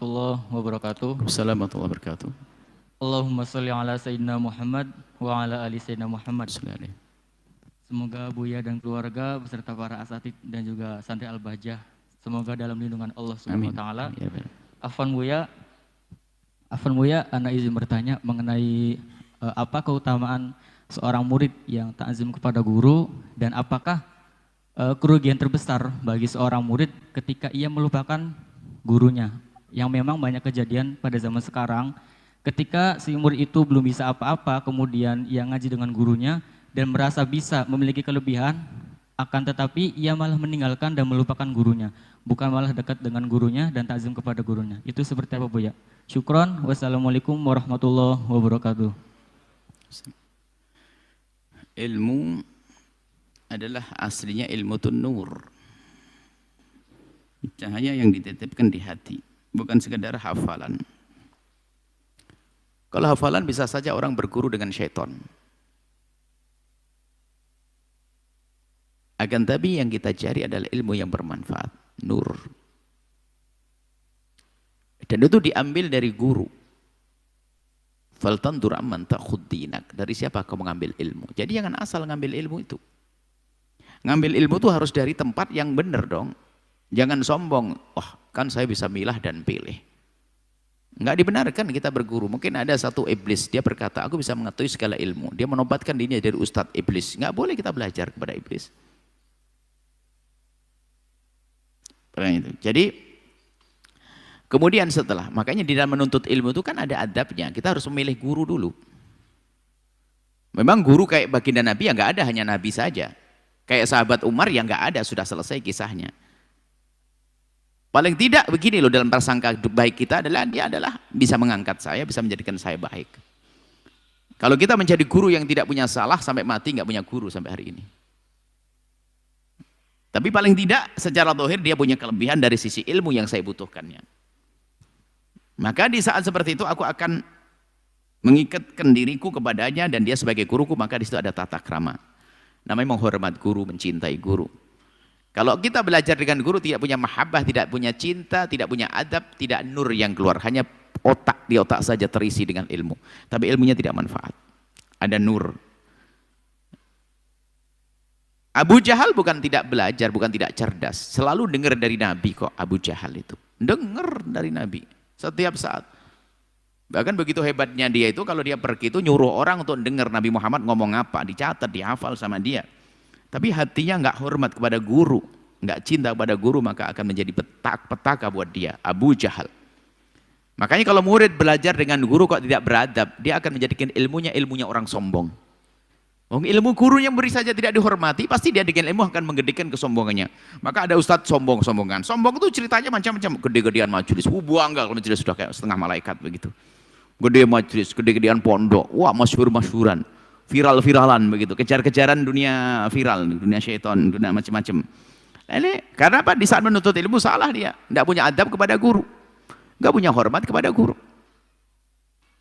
warahmatullahi wabarakatuh. Assalamualaikum warahmatullahi wabarakatuh. Allahumma sholli ala Sayyidina Muhammad wa ala ali Sayyidina Muhammad. Semoga Buya dan keluarga beserta para asatid dan juga santri Al-Bahjah semoga dalam lindungan Allah Subhanahu wa taala. Afwan Buya, ana izin bertanya mengenai apa keutamaan seorang murid yang ta'zim kepada guru dan apakah kerugian terbesar bagi seorang murid ketika ia melupakan gurunya, yang memang banyak kejadian pada zaman sekarang ketika si murid itu belum bisa apa-apa, kemudian ia ngaji dengan gurunya dan merasa bisa memiliki kelebihan, akan tetapi ia malah meninggalkan dan melupakan gurunya, bukan malah dekat dengan gurunya dan takzim kepada gurunya. Itu seperti apa Buya? Syukron, wassalamualaikum warahmatullahi wabarakatuh. Ilmu adalah aslinya ilmu nur. Cahaya yang dititipkan di hati, bukan sekedar hafalan. Kalau hafalan bisa saja orang berguru dengan syaitan. Akan tapi yang kita cari adalah ilmu yang bermanfaat, nur. Dan itu diambil dari guru. Faltandur amman ta'khud dinak. Dari siapa kau mengambil ilmu? Jadi jangan asal ngambil ilmu itu. Ngambil ilmu itu harus dari tempat yang benar dong. Jangan sombong. Oh, kan saya bisa milah dan pilih. Enggak dibenarkan kita berguru. Mungkin ada satu iblis, dia berkata, aku bisa mengetahui segala ilmu. Dia menobatkan dirinya dari ustadz iblis. Enggak boleh kita belajar kepada iblis. Jadi, kemudian setelah, makanya di dalam menuntut ilmu itu kan ada adabnya. Kita harus memilih guru dulu. Memang guru kayak baginda Nabi ya enggak ada, hanya Nabi saja. Kayak sahabat Umar ya enggak ada, sudah selesai kisahnya. Paling tidak begini loh, dalam prasangka baik kita adalah dia adalah bisa mengangkat saya, bisa menjadikan saya baik. Kalau kita menjadi guru yang tidak punya salah sampai mati nggak punya guru sampai hari ini. Tapi paling tidak secara zahir dia punya kelebihan dari sisi ilmu yang saya butuhkannya. Maka di saat seperti itu aku akan mengikatkan diriku kepadanya dan dia sebagai guruku, maka di situ ada tata krama. Namanya menghormat guru, mencintai guru. Kalau kita belajar dengan guru tidak punya mahabbah, tidak punya cinta, tidak punya adab, tidak nur yang keluar, hanya otak, di otak saja terisi dengan ilmu, tapi ilmunya tidak manfaat. Ada nur. Abu Jahal bukan tidak belajar, bukan tidak cerdas, selalu dengar dari Nabi kok. Abu Jahal itu dengar dari Nabi setiap saat. Bahkan begitu hebatnya dia itu, kalau dia pergi itu nyuruh orang untuk dengar Nabi Muhammad ngomong apa, dicatat, dihafal sama dia. Tapi hatinya nggak hormat kepada guru, nggak cinta kepada guru, maka akan menjadi petaka buat dia. Abu Jahal. Makanya kalau murid belajar dengan guru kok tidak beradab, dia akan menjadikan ilmunya orang sombong. Ilmu guru yang beri saja tidak dihormati, pasti dia dengan ilmu akan menggedikan kesombongannya. Maka ada ustadz sombongan. Sombong itu ceritanya macam-macam, gede-gedean majelis. Bangga kalau majelis sudah kayak setengah malaikat begitu. Gede majelis, gede-gedean pondok, wah masyhur-masyhuran. Viral-viralan begitu, kejar-kejaran dunia viral, dunia syaitan, dunia macam-macam. Karena apa? Di saat menuntut ilmu salah dia, tidak punya adab kepada guru, nggak punya hormat kepada guru.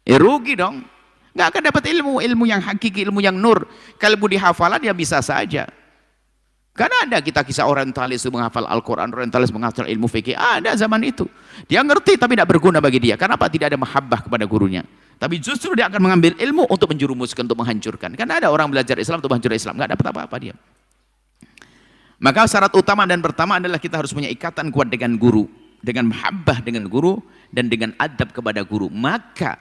Rugi dong, nggak akan dapat ilmu yang hakiki, ilmu yang nur. Kalau di hafalan ya bisa saja. Karena ada kita kisah orientalis menghafal Al-Quran, orientalis menghafal ilmu fikih, ada zaman itu. Dia ngerti tapi tidak berguna bagi dia. Kenapa? Tidak ada mahabbah kepada gurunya. Tapi justru dia akan mengambil ilmu untuk menjerumuskan, untuk menghancurkan. Karena ada orang belajar Islam untuk menghancurkan Islam, nggak dapat apa-apa dia. Maka syarat utama dan pertama adalah kita harus punya ikatan kuat dengan guru, dengan mahabbah dengan guru dan dengan adab kepada guru. Maka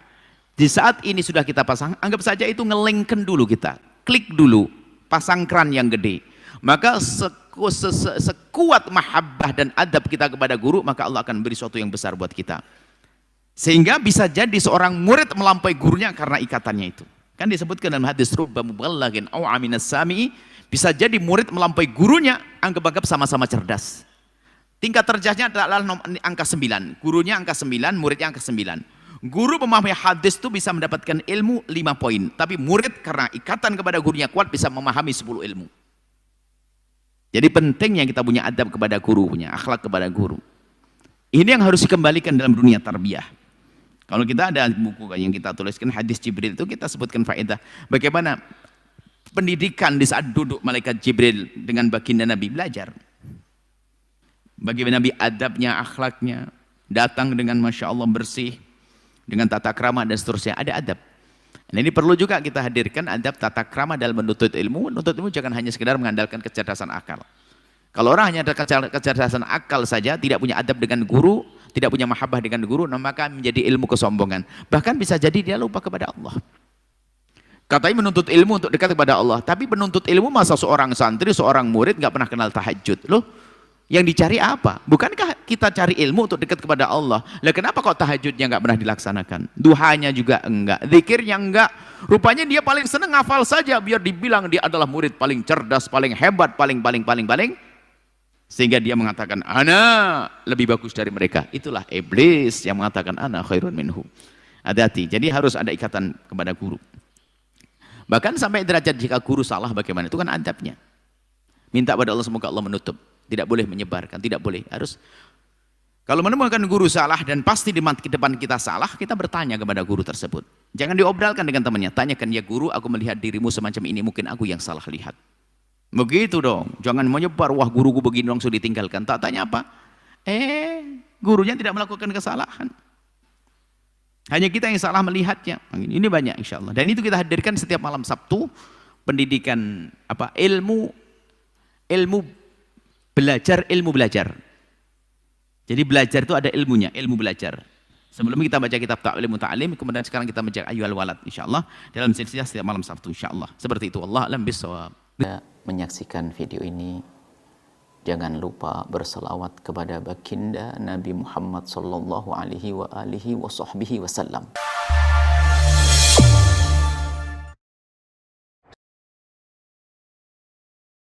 di saat ini sudah kita pasang, anggap saja itu ngelengken dulu kita, klik dulu, pasang keran yang gede. Maka sekuat mahabbah dan adab kita kepada guru, maka Allah akan beri sesuatu yang besar buat kita. Sehingga bisa jadi seorang murid melampaui gurunya karena ikatannya itu. Kan disebutkan dalam hadis rubba muballaghin aw aminas sami'i, bisa jadi murid melampaui gurunya, anggap-anggap sama-sama cerdas. Tingkat cerdasnya adalah angka 9. Gurunya angka 9, muridnya angka 9. Guru memahami hadis itu bisa mendapatkan ilmu 5 poin, tapi murid karena ikatan kepada gurunya kuat bisa memahami 10 ilmu. Jadi pentingnya kita punya adab kepada guru, punya akhlak kepada guru. Ini yang harus dikembalikan dalam dunia tarbiyah. Kalau kita ada buku yang kita tuliskan hadis Jibril itu kita sebutkan faedah bagaimana pendidikan di saat duduk malaikat Jibril dengan baginda Nabi, belajar bagaimana Nabi adabnya, akhlaknya, Datang dengan Masya Allah bersih, dengan tata krama dan seterusnya, ada adab. Nah, ini perlu juga kita hadirkan adab tata krama dalam menuntut ilmu. Menuntut ilmu jangan hanya sekedar mengandalkan kecerdasan akal. Kalau orang hanya ada kecerdasan akal saja, tidak punya adab dengan guru, tidak punya mahabbah dengan guru, maka menjadi ilmu kesombongan. Bahkan bisa jadi dia lupa kepada Allah. Katanya menuntut ilmu untuk dekat kepada Allah, tapi penuntut ilmu masa seorang santri, seorang murid nggak pernah kenal tahajud. Loh, yang dicari apa? Bukankah kita cari ilmu untuk dekat kepada Allah? Lah kenapa kok tahajudnya nggak pernah dilaksanakan? Duhanya juga enggak, zikirnya enggak. Rupanya dia paling seneng ngafal saja biar dibilang dia adalah murid paling cerdas, paling hebat, paling. Sehingga dia mengatakan, ana lebih bagus dari mereka. Itulah iblis yang mengatakan ana khairun minhu. Hati-hati. Jadi harus ada ikatan kepada guru. Bahkan sampai derajat jika guru salah bagaimana, itu kan adabnya. Minta pada Allah semoga Allah menutup. Tidak boleh menyebarkan, tidak boleh. Harus. Kalau menemukan guru salah dan pasti di depan kita salah, kita bertanya kepada guru tersebut. Jangan diobralkan dengan temannya. Tanyakan, ya guru, aku melihat dirimu semacam ini, mungkin aku yang salah lihat. Begitu dong. Jangan menyebar, wah guruku begini langsung ditinggalkan. Tak tanya apa? Gurunya tidak melakukan kesalahan. Hanya kita yang salah melihatnya. Ini banyak insya Allah. Dan itu kita hadirkan setiap malam Sabtu. Pendidikan ilmu belajar. Jadi belajar itu ada ilmunya, ilmu belajar. Sebelum kita baca kitab Ta'lim Ta'lim, kemudian sekarang kita baca Ayyuhal Walad insyaallah dalam silsilah setiap malam Sabtu insyaallah. Seperti itu. Allah a'lam bishawab. Menyaksikan video ini, jangan lupa berselawat kepada baginda Nabi Muhammad sallallahu alaihi wa alihi wa sahbihi wasallam.